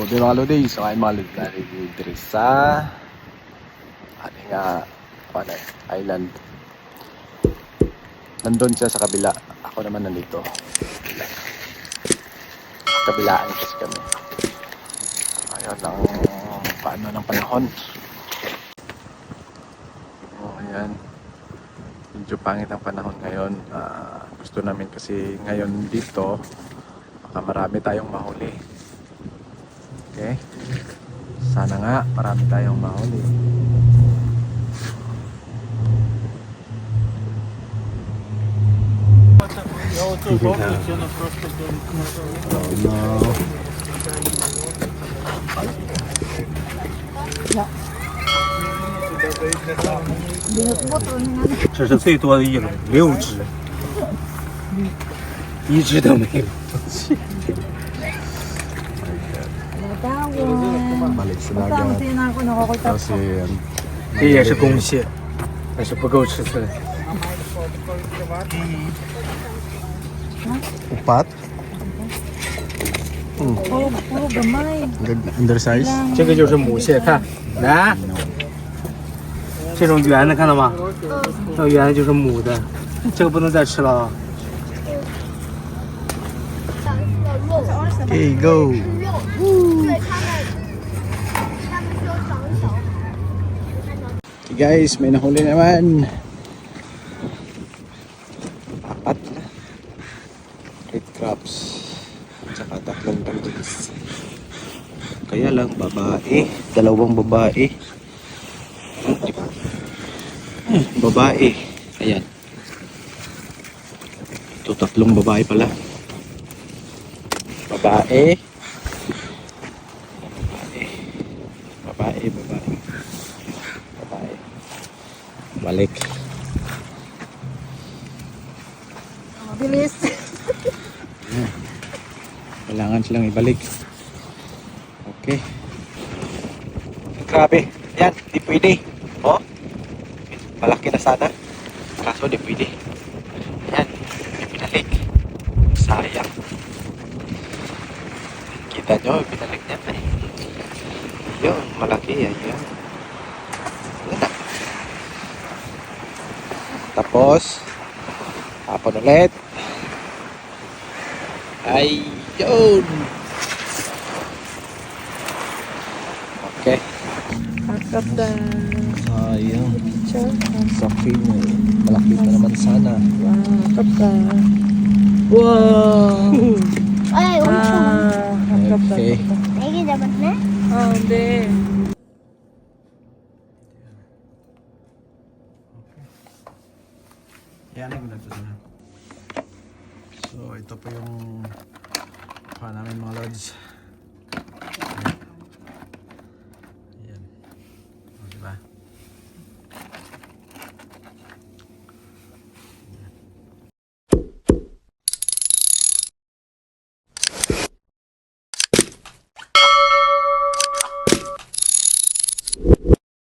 for the holiday. So ay malud na diri sa ating island. Nandun siya sa kabila. Ako naman nandito. Kabilaan kasi kami. Ayun ang paano ng panahon. Oh, ayan. Medyo pangit ang panahon ngayon. Gusto namin kasi ngayon dito baka marami tayong mahuli. Okay? Sana nga marami tayong mahuli. No. 这是最多的一种，6只，1只都没有。 Balik sa dagat. Kasi 这也是公蟹，但是不够尺寸。 upat. Puro gamay. Undersize. 这个就是母蟹，看，来，这种圆的看到吗？这圆的就是母的，这个不能再吃了啊。 Okay, go. 对他们说长手。 Okay guys, may nahuli naman. Apat na. Red crabs. At saka 3 tangkis. Kaya lang babae. 2 babae. Babae. Ayan. Ito 3 babae pala. Babae. Babae. Balik. Bilis. Kailangan silang ibalik. Okay. Grabe. Yan, di pwede. Oh. Malaki na sana. Kaso di pwede. Yan, di pinalik. Sayang. Kita nyo, pinalik niya. Yun, malaki yan. Yan. Yan. Tapos, tapon ulit. Ay, yun. Okay. Akap Sayang. picture. Sakit mo. Malaki pa naman sana. Wow, akap Wow. Ay, Akap Okay. Lagi dapat na? hindi. So, ito po yung namin mga lods.